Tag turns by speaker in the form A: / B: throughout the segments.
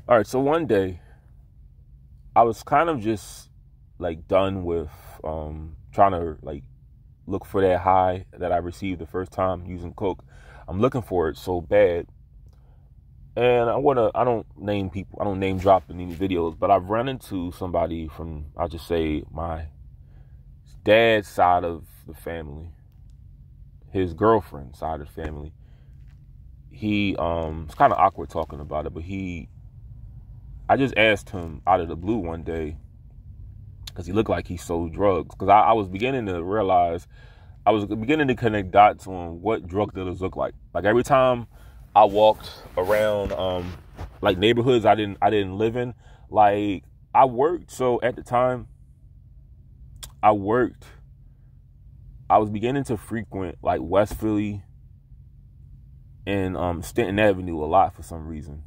A: All right, so one day I was kind of just like done with trying to like look for that high that I received the first time using coke. I'm looking for it so bad. And I don't name people, I don't name drop in any videos, but I've run into somebody from, I'll just say, my dad's side of the family, his girlfriend side of the family. It's kind of awkward talking about it, but I just asked him out of the blue one day, because he looked like he sold drugs. Because I was beginning to realize, I was beginning to connect dots on what drug dealers look like. Like every time I walked around, like neighborhoods I didn't live in, like I worked. So at the time, I worked. I was beginning to frequent like West Philly and Stanton Avenue a lot for some reason.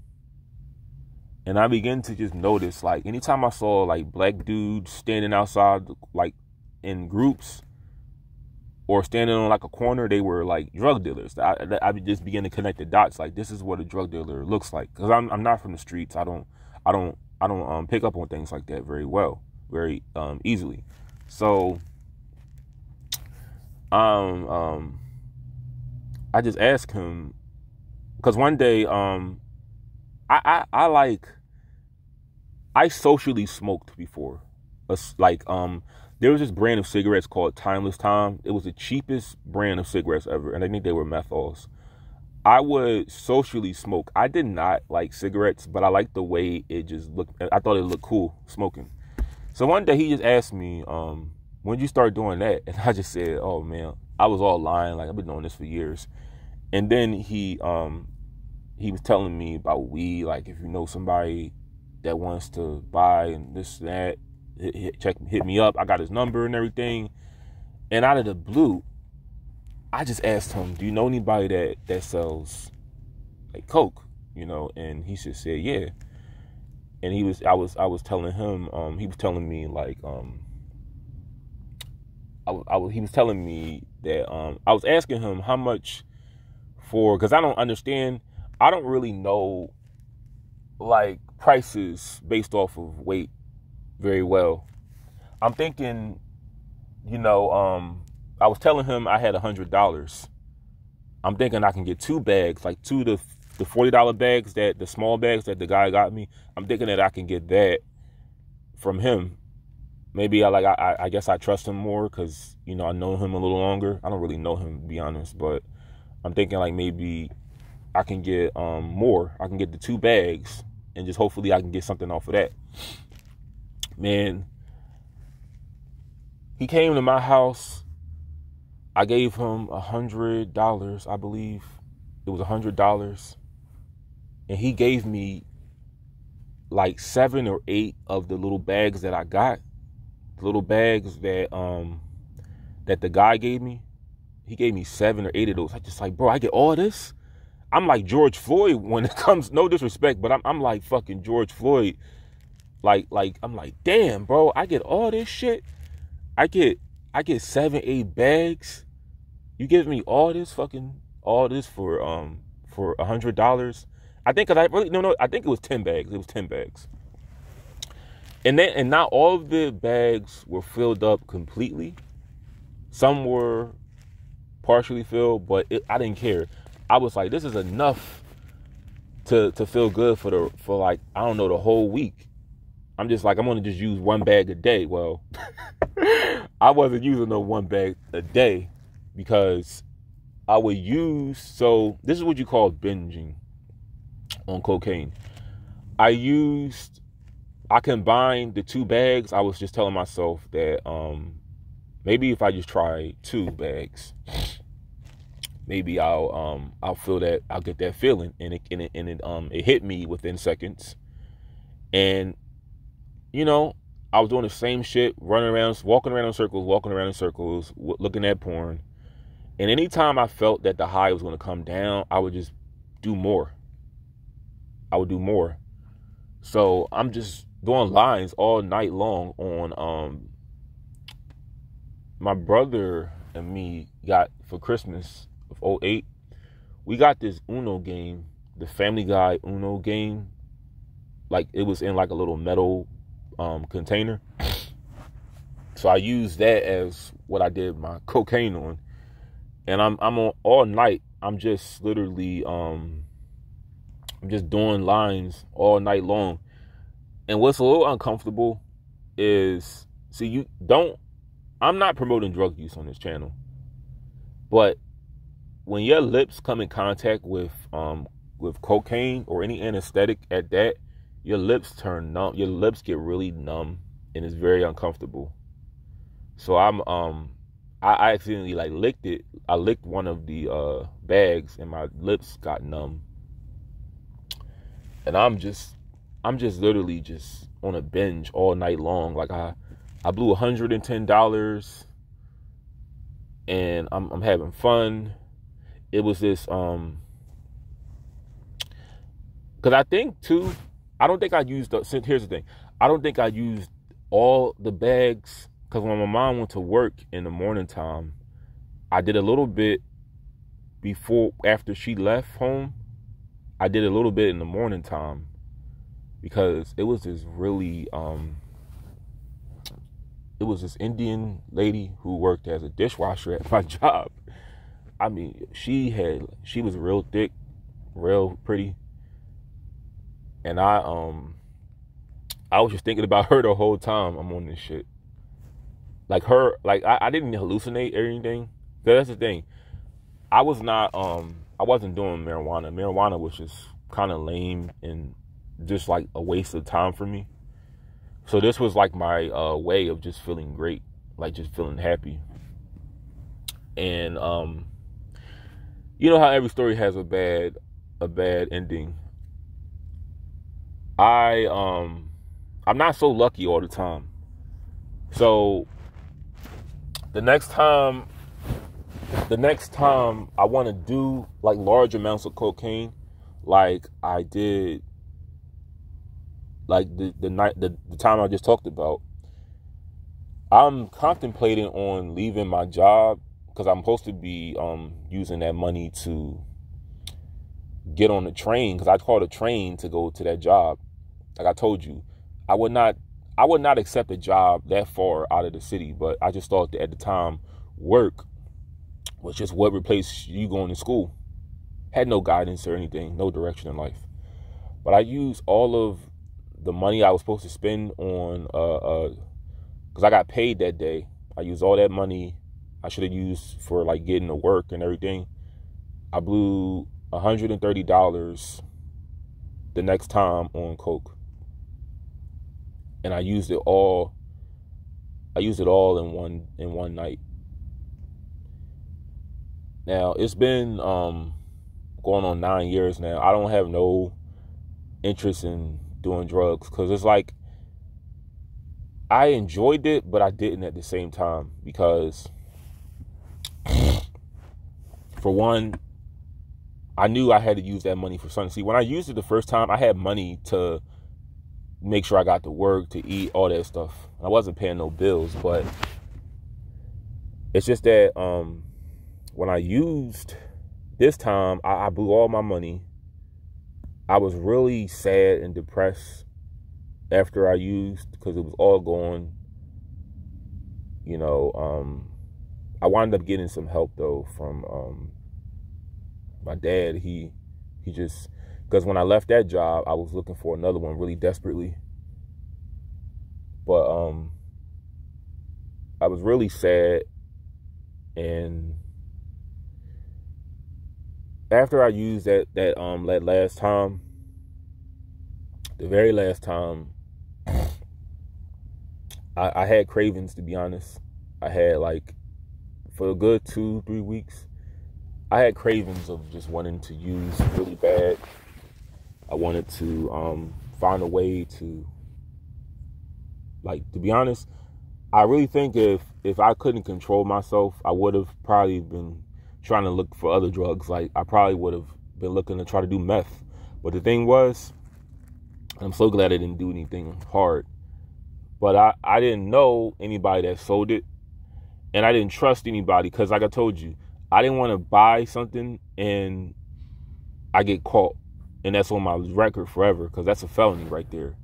A: And I began to just notice, like, anytime I saw, like, black dudes standing outside, like, in groups or standing on, like, a corner, they were, like, drug dealers. I just began to connect the dots, like, this is what a drug dealer looks like. Because I'm not from the streets. I don't pick up on things like that very easily. So, I just asked him, because one day, I socially smoked before. Like, there was this brand of cigarettes called Timeless Time. It was the cheapest brand of cigarettes ever, and I think they were menthols. I would socially smoke. I did not like cigarettes, but I liked the way it just looked. I thought it looked cool smoking. So one day he just asked me, when did you start doing that? And I just said, oh man, I was all lying. Like, I've been doing this for years. And then he was telling me about weed. Like, if you know somebody that wants to buy and this and that, hit me up. I got his number and everything. And out of the blue, I just asked him, do you know anybody that sells like coke? And he just said, yeah. And I was telling him, he was telling me like, he was telling me that, I was asking him how much because I don't understand. I don't really know like prices based off of weight very well. I'm thinking, I was telling him I had $100. I'm thinking I can get two bags, like the $40 bags, that the small bags that the guy got me. I'm thinking that I can get that from him. Maybe I guess I trust him more because, I know him a little longer. I don't really know him, to be honest, but I'm thinking like maybe I can get more. I can get the two bags and just hopefully I can get something off of that. Man, he came to my house. I gave him $100, I believe. It was $100. And he gave me like 7 or 8 of the little bags that I got. The little bags that the guy gave me. He gave me 7 or 8 of those. I just like, bro, I get all this? I'm like George Floyd when it comes, no disrespect, but I'm like fucking George Floyd. Like I'm like, damn, bro, I get all this shit. I get 7, 8 bags. You give me all this for $100. I think cause I really no, I think it was 10 bags. It was 10 bags. And not all of the bags were filled up completely. Some were partially filled, but I didn't care. I was like, this is enough to feel good for like, I don't know, the whole week. I'm just like, I'm gonna just use one bag a day. Well, I wasn't using no one bag a day because I would use, so this is what you call binging on cocaine. I combined the 2 bags. I was just telling myself that maybe if I just try 2 bags, maybe I'll feel that, I'll get that feeling, and it hit me within seconds. And I was doing the same shit, walking around in circles, looking at porn. And anytime I felt that the high was going to come down, I would just do more. So I'm just doing lines all night long on my brother and me got for Christmas of '08. We got this Uno game, the Family Guy Uno game. like it was in like a little metal container. So I used that as what I did my cocaine on. And I'm on all night. I'm just literally I'm just doing lines all night long. And what's a little uncomfortable is, see, I'm not promoting drug use on this channel. But when your lips come in contact with cocaine or any anesthetic at that, your lips turn numb. Your lips get really numb, and it's very uncomfortable. So I accidentally like licked it. I licked one of the bags, and my lips got numb. And I'm just literally just on a binge all night long. Like I blew $110, and I'm having fun. It was this because I think too, I don't think I used here's the thing. I don't think I used all the bags, because when my mom went to work in the morning time, I did a little bit after she left home. I did a little bit in the morning time, because it was this really it was this Indian lady who worked as a dishwasher at my job. I mean, she was real thick, real pretty. And I was just thinking about her the whole time I'm on this shit. Like her, like I didn't hallucinate or anything. That's the thing. I wasn't doing marijuana. Marijuana was just kind of lame and just like a waste of time for me. So this was like my way of just feeling great, like just feeling happy. And you know how every story has a bad ending. I'm not so lucky all the time. So the next time I want to do like large amounts of cocaine, like I did, like the time I just talked about, I'm contemplating on leaving my job, because I'm supposed to be using that money to get on the train, because I called a train to go to that job. Like I told you, I would not accept a job that far out of the city, but I just thought that at the time work was just what replaced you going to school. Had no guidance or anything, no direction in life. But I used all of the money I was supposed to spend on, because I got paid that day. I used all that money I should have used for like getting to work and everything. I blew $130 the next time on coke. And I used it all in one night. Now, it's been going on 9 years now. I don't have no interest in doing drugs, because it's like I enjoyed it, but I didn't at the same time, because for one, I knew I had to use that money for something. See, when I used it the first time, I had money to make sure I got to work, to eat, all that stuff. I wasn't paying no bills, but it's just that when I used this time, I blew all my money. I was really sad and depressed after I used, because it was all gone. You know, I wound up getting some help though from my dad. He just, because when I left that job, I was looking for another one really desperately. But I was really sad, and after I used that last time, the very last time, I had cravings, to be honest. I had, like, for a good 2-3 weeks, I had cravings of just wanting to use really bad. I wanted to find a way to, like, to be honest, I really think if I couldn't control myself, I would have probably been trying to look for other drugs. Like, I probably would have been looking to try to do meth. But the thing was, I'm so glad I didn't do anything hard. But I didn't know anybody that sold it. And I didn't trust anybody, because like I told you, I didn't want to buy something and I get caught. and that's on my record forever, because that's a felony right there.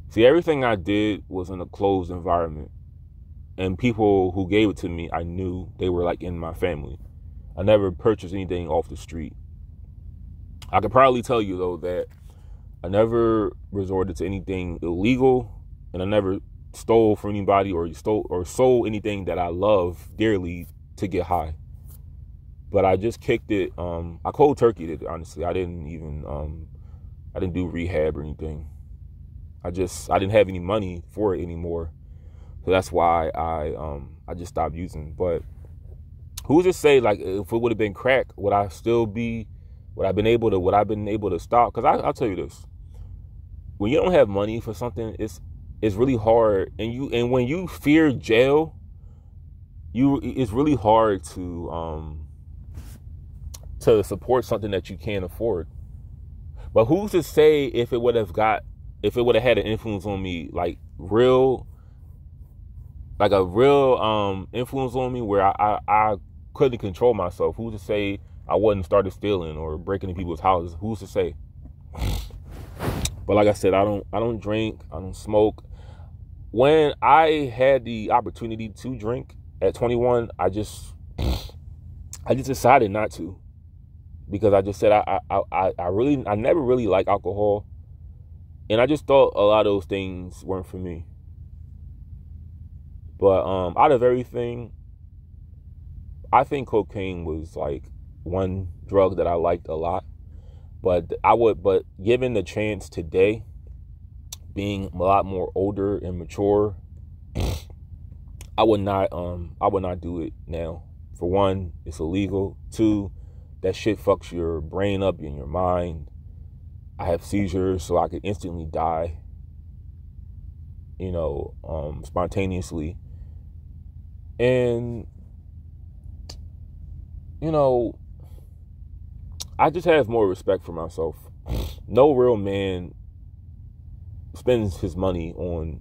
A: See, everything I did was in a closed environment, and people who gave it to me, I knew they were like in my family. I never purchased anything off the street. I could probably tell you, though, that I never resorted to anything illegal, and I never stole from anybody or sold anything that I love dearly to get high. But I just kicked it. I cold turkeyed it, honestly. I didn't do rehab or anything. I didn't have any money for it anymore. So that's why I just stopped using. But who's to say, like, if it would have been crack, would I been able to stop? Because I'll tell you this. When you don't have money for something, it's really hard, and when you fear jail, it's really hard to support something that you can't afford. But who's to say if it would have had an influence on me, like a real influence on me, where I couldn't control myself? Who's to say I wouldn't started stealing or breaking into people's houses? Who's to say? But like I said, I don't drink, I don't smoke. When I had the opportunity to drink at 21, I just decided not to, because I just said I never really liked alcohol, and I just thought a lot of those things weren't for me. But out of everything, I think cocaine was like one drug that I liked a lot. But given the chance today, being a lot more older and mature, I would not do it now. For one, it's illegal. Two, that shit fucks your brain up and your mind. I have seizures, so I could instantly die, spontaneously. And, I just have more respect for myself. No real man spends his money on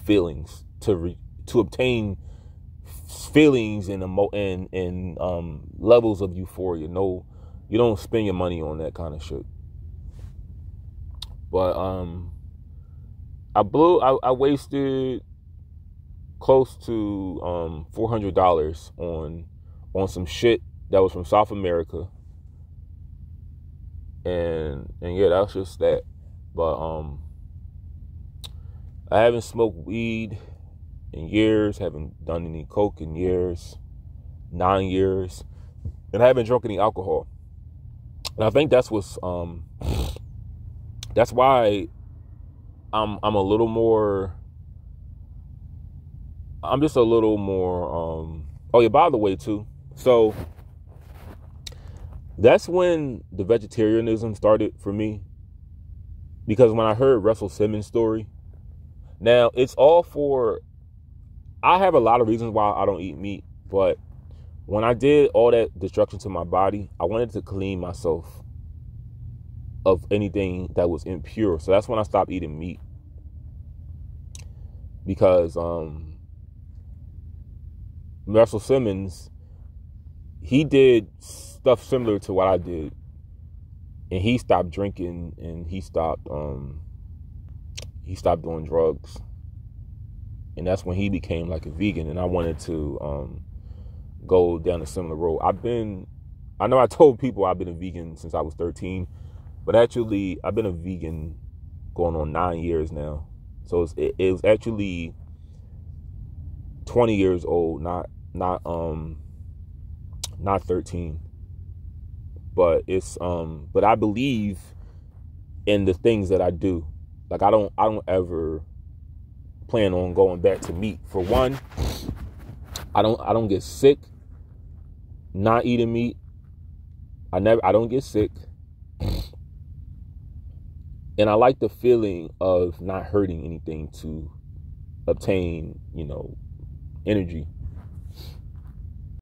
A: feelings to obtain feelings and levels of euphoria. No, you don't spend your money on that kind of shit. But I wasted close to $400 on some shit that was from South America. And yeah, that's just that. But I haven't smoked weed in years, haven't done any coke in years, 9 years, and I haven't drunk any alcohol. And I think that's why I'm a little more. I'm just a little more. Oh yeah, by the way too. So that's when the vegetarianism started for me, because when I heard Russell Simmons' story, now it's all for. I have a lot of reasons why I don't eat meat, but when I did all that destruction to my body, I wanted to clean myself of anything that was impure. So that's when I stopped eating meat, because Russell Simmons, he did stuff similar to what I did, and he stopped drinking, and he stopped doing drugs, and that's when he became like a vegan. And I wanted to go down a similar road. I know I told people I've been a vegan since I was 13, but actually I've been a vegan going on 9 years now. So it was actually 20 years old, not 13. But but I believe in the things that I do. Like I don't ever plan on going back to meat. For one, I don't get sick not eating meat. I don't get sick. And I like the feeling of not hurting anything to obtain, energy.